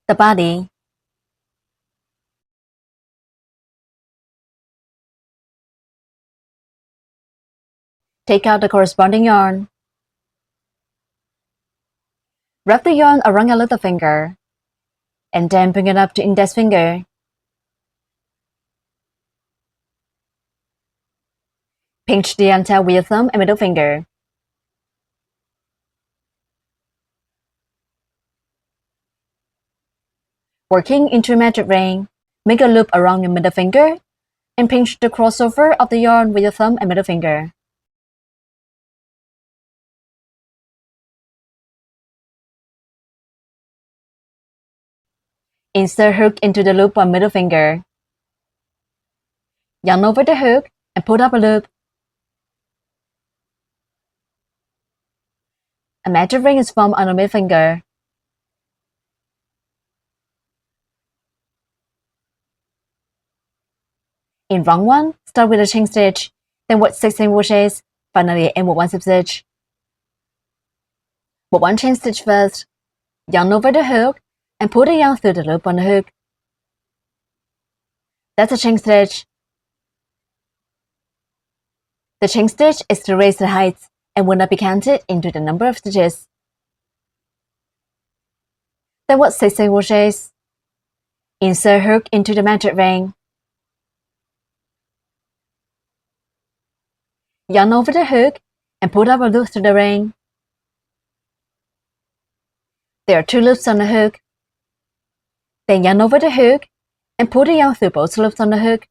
The body. Take out the corresponding yarn. Wrap the yarn around your little finger, and then bring it up to index finger. Pinch the end tail with your thumb and middle finger. Working into a magic ring, make a loop around your middle finger, and pinch the crossover of the yarn with your thumb and middle finger. Insert hook into the loop on middle finger. Yarn over the hook and pull up a loop. A magic ring is formed on the middle finger. In round 1, start with a chain stitch, then work 6 single crochets, finally end with 1 slip stitch. Work 1 chain stitch first, yarn over the hook, and pull the yarn through the loop on the hook. That's a chain stitch. The chain stitch is to raise the height and will not be counted into the number of stitches. Then work 6 single crochets. Insert hook into the magic ring. Yarn over the hook and pull up a loop through the ring. There are 2 loops on the hook. Then yarn over the hook and pull the yarn through both loops on the hook.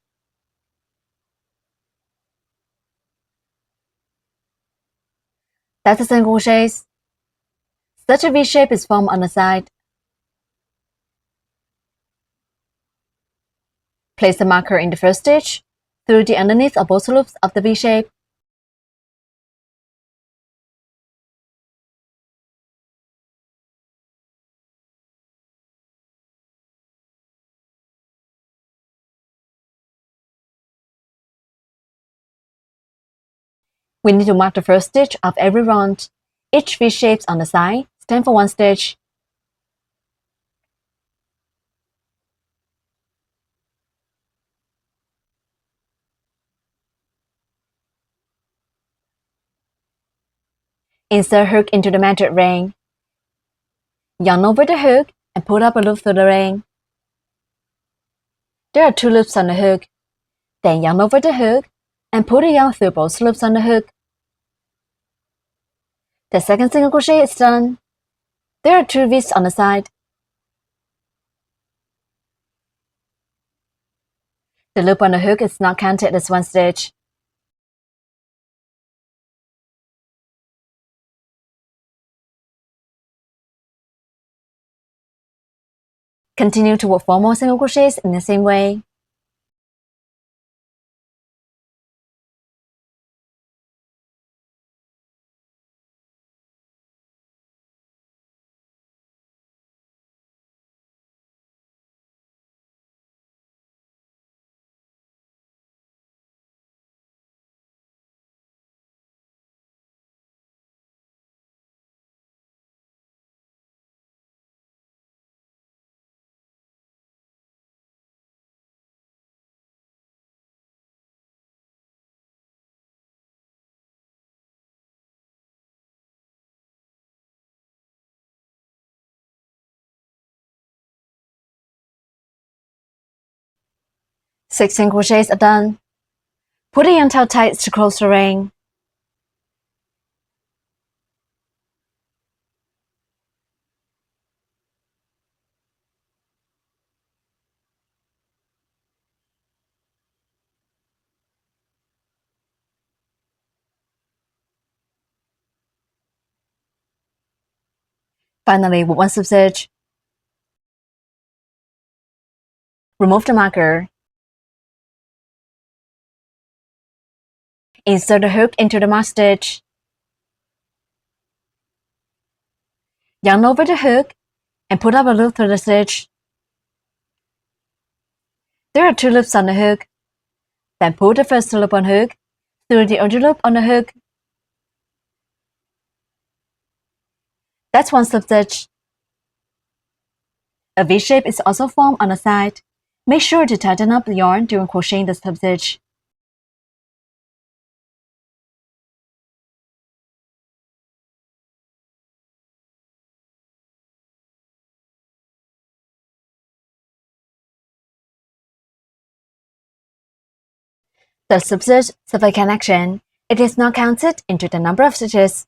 That's a single crochet. Such a V shape is formed on the side. Place the marker in the first stitch through the underneath of both loops of the V shape. We need to mark the first stitch of every round. Each V shapes on the side stand for 1 stitch. Insert hook into the magic ring. Yarn over the hook and pull up a loop through the ring. There are 2 loops on the hook. Then yarn over the hook and pull the yarn through both loops on the hook. The second single crochet is done. There are 2 V's on the side. The loop on the hook is not counted as 1 stitch. Continue to work 4 more single crochets in the same way. Six single crochets are done. Put the yarn tail tight to close the ring. Finally, with 1 slip stitch, remove the marker. Insert the hook into the mark stitch. Yarn over the hook and put up a loop through the stitch. There are 2 loops on the hook. Then pull the first loop on hook through the other loop on the hook. That's 1 slip stitch. A V shape is also formed on the side. Make sure to tighten up the yarn during crocheting the slip stitch. The slip stitch survey connection. It is not counted into the number of stitches.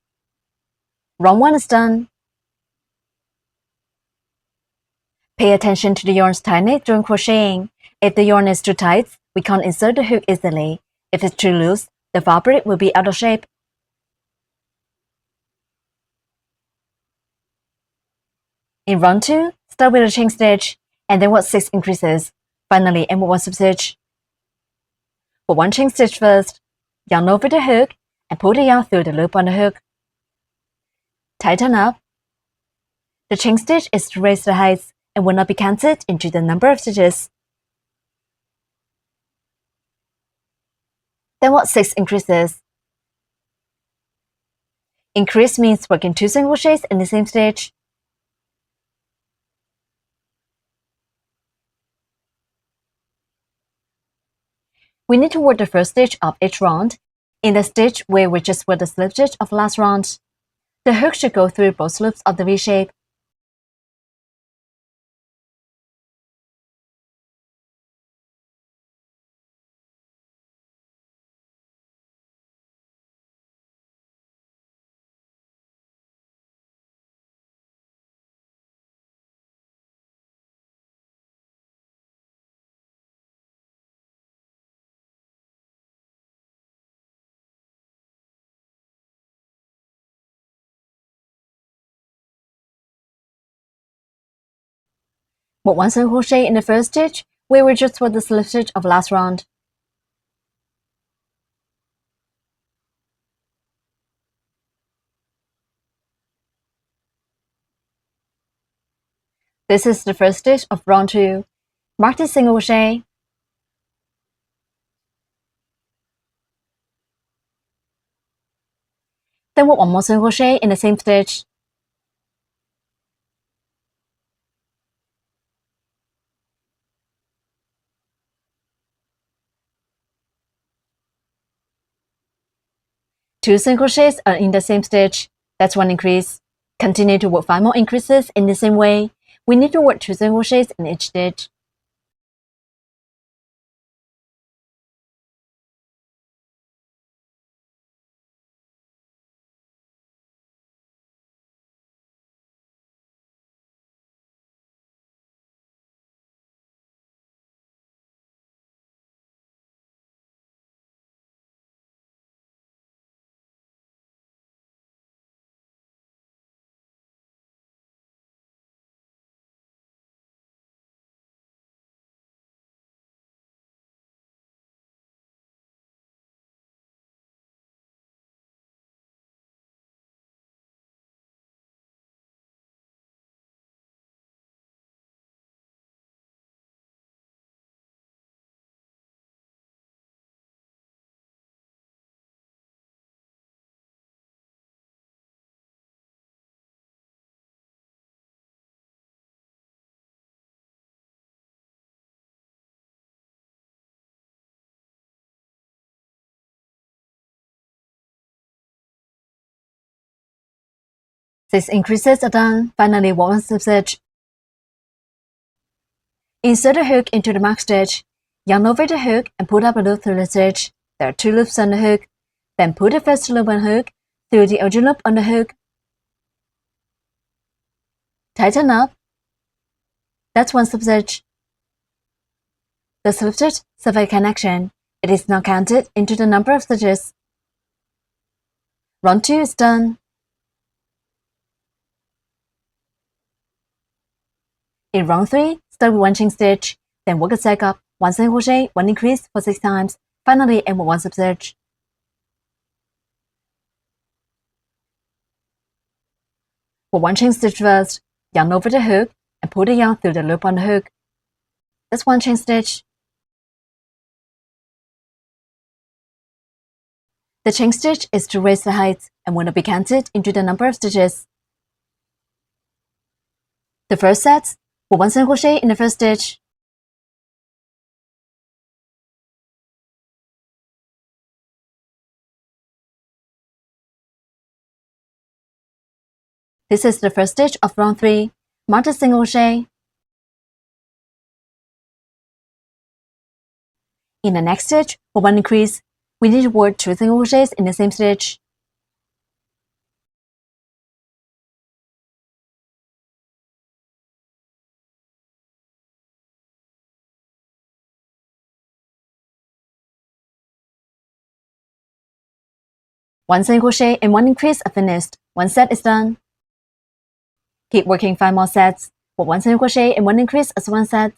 Round 1 is done. Pay attention to the yarn's tightness during crocheting. If the yarn is too tight, we can't insert the hook easily. If it's too loose, the fabric will be out of shape. In round 2, start with a chain stitch, and then work 6 increases. Finally, end with 1 slip stitch. For 1 chain stitch first, yarn over the hook and pull the yarn through the loop on the hook. Tighten up. The chain stitch is to raise the height and will not be counted into the number of stitches. Then work 6 increases. Increase means working 2 single crochets in the same stitch. We need to work the first stitch of each round. In the stitch where we just worked the slip stitch of last round, the hook should go through both loops of the V shape. Work 1 single crochet in the first stitch where we just worked the slip stitch of last round. This is the first stitch of round 2. Mark the single crochet. Then work 1 more single crochet in the same stitch. Two single crochets are in the same stitch. That's 1 increase. Continue to work 5 more increases in the same way. We need to work 2 single crochets in each stitch. Six increases are done. Finally, work 1 slip stitch. Insert the hook into the marked stitch. Yarn over the hook and pull up a loop through the stitch. There are 2 loops on the hook. Then pull the first loop on the hook through the edge loop on the hook. Tighten up. That's 1 slip stitch. The slip stitch survey connection. It is not counted into the number of stitches. Round 2 is done. In round 3, start with 1 chain stitch, then work a stack up, 1 single crochet, 1 increase for 6 times. Finally, end with 1 slip stitch. For 1 chain stitch first, yarn over the hook and pull the yarn through the loop on the hook. That's 1 chain stitch. The chain stitch is to raise the height and will not be counted into the number of stitches. The first set, Put 1 single crochet in the first stitch. This is the first stitch of round 3. Mark a single crochet. In the next stitch, for 1 increase, we need to work 2 single crochets in the same stitch. One single crochet and 1 increase are finished. 1 set is done. Keep working 5 more sets. For 1 single crochet and 1 increase as 1 set.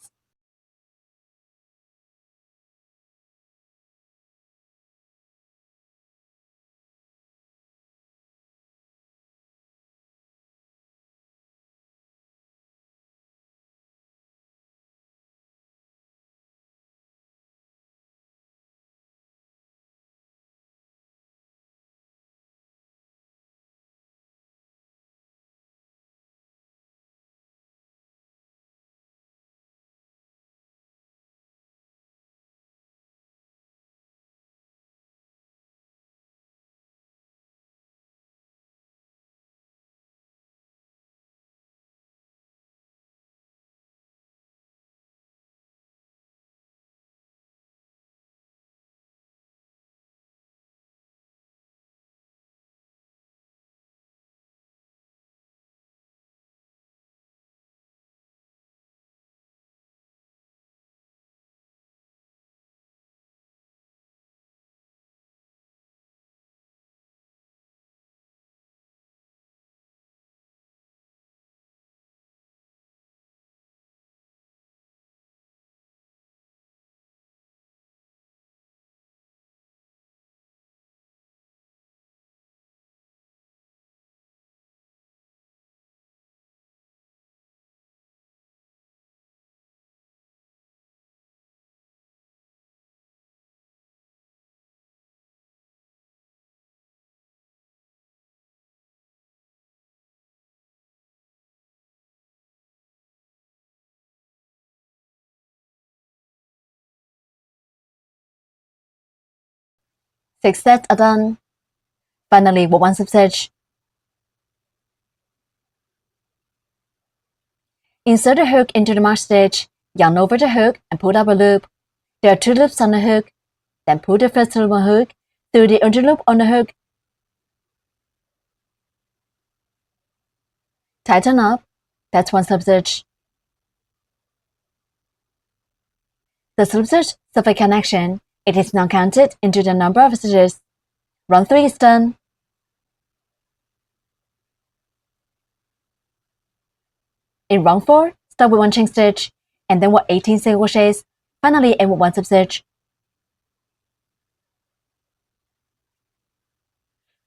Six sets are done. Finally, work 1 slip stitch. Insert the hook into the marked stitch, yarn over the hook and pull up a loop. There are 2 loops on the hook. Then pull the first loop on the hook through the under loop on the hook. Tighten up. That's 1 slip stitch. The slip stitch serves a connection. It is now counted into the number of stitches. Round 3 is done. In round 4, start with 1 chain stitch, and then work 18 single crochets. Finally, end with 1 slip stitch.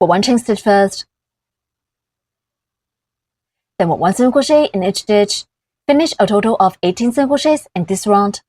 Work 1 chain stitch first. Then work 1 single crochet in each stitch. Finish a total of 18 single crochets in this round.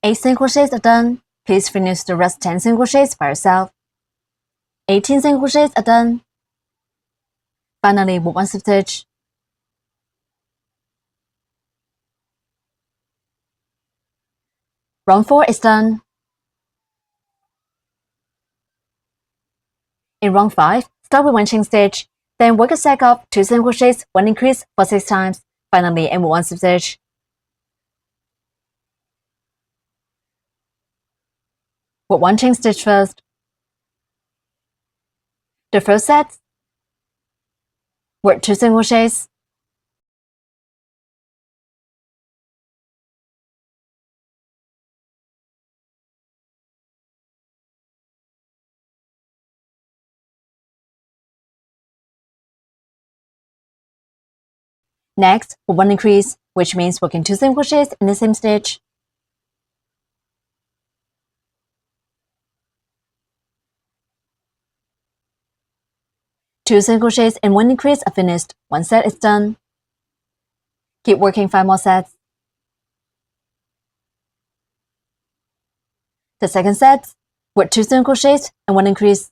Eight single crochets are done. Please finish the rest 10 single crochets by yourself. 18 single crochets are done. Finally, work 1 slip stitch. Round 4 is done. In round 5, start with 1 chain stitch, Then work a stack of 2 single crochets, 1 increase for 6 times. Finally, end with 1 slip stitch. Put 1 chain stitch first. The first set, work 2 single crochets. Next, put 1 increase, which means working 2 single crochets in the same stitch. Two single crochets and 1 increase are finished. 1 set is done. Keep working 5 more sets. The second set, work 2 single crochets and 1 increase.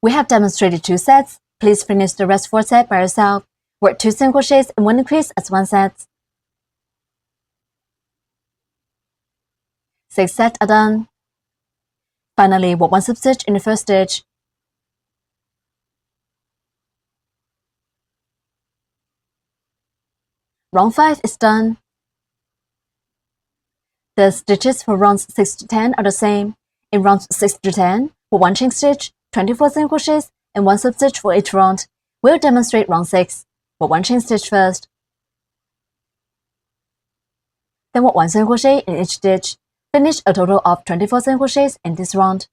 We have demonstrated 2 sets. Please finish the rest 4 sets by yourself. Work 2 single crochets and 1 increase as 1 set. 6 sets are done. Finally, work 1 slip stitch in the first stitch. Round 5 is done. The stitches for rounds 6 to 10 are the same. In rounds 6 to 10, for 1 chain stitch, 24 single crochets, and 1 slip stitch for each round. We'll demonstrate round 6. For 1 chain stitch first. Then work 1 single crochet in each stitch. Finish a total of 24 single crochets in this round.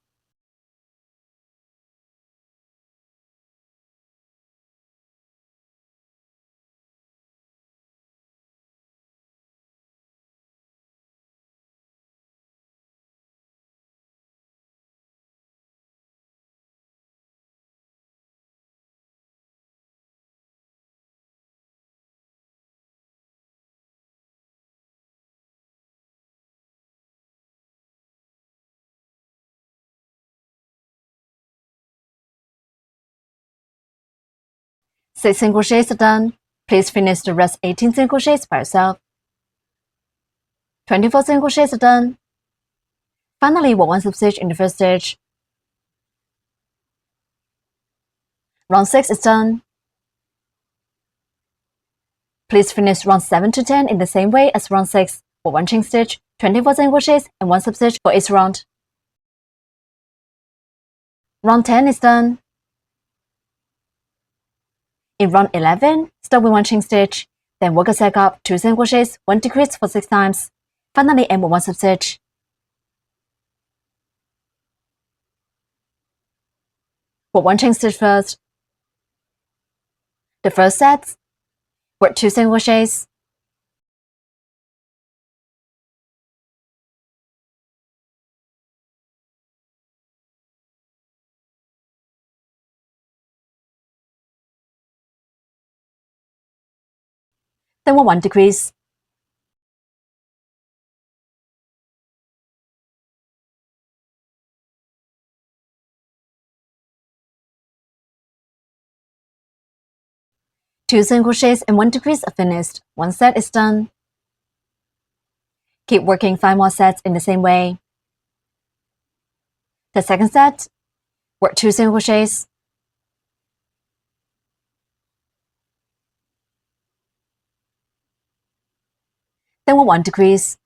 Six single crochets are done. Please finish the rest 18 single crochets by yourself. 24 single crochets are done. Finally, work 1 slip stitch in the first stitch. Round 6 is done. Please finish round 7 to 10 in the same way as round 6. For 1 chain stitch, 24 single crochets, and 1 slip stitch for each round. Round 10 is done. In round 11, start with 1 chain stitch, then work a stack of 2 single crochets, 1 decrease for 6 times. Finally, end with 1 slip stitch. Put 1 chain stitch first. The first set, work 2 single crochets. Then work 1 decrease. Two single crochets and 1 decrease are finished. 1 set is done. Keep working 5 more sets in the same way. The second set, work 2 single crochets. Then work 1 decrease.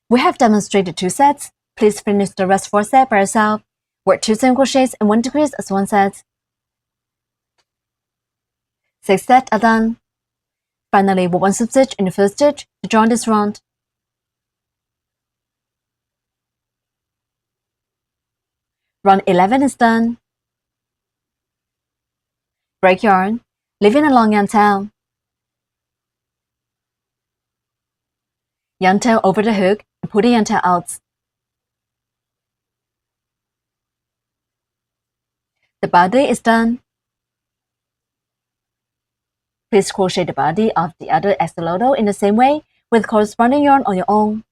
We have demonstrated 2 sets. Please finish the rest 4 sets by yourself. Work 2 single crochets and 1 decrease as 1 set. 6 sets are done. Finally, work 1 slip stitch in the first stitch to join this round. Round 11 is done. Break yarn, leaving a long yarn tail. Yarn tail over the hook and pull the yarn tail out. The body is done. Please crochet the body of the other axolotl in the same way with corresponding yarn on your own.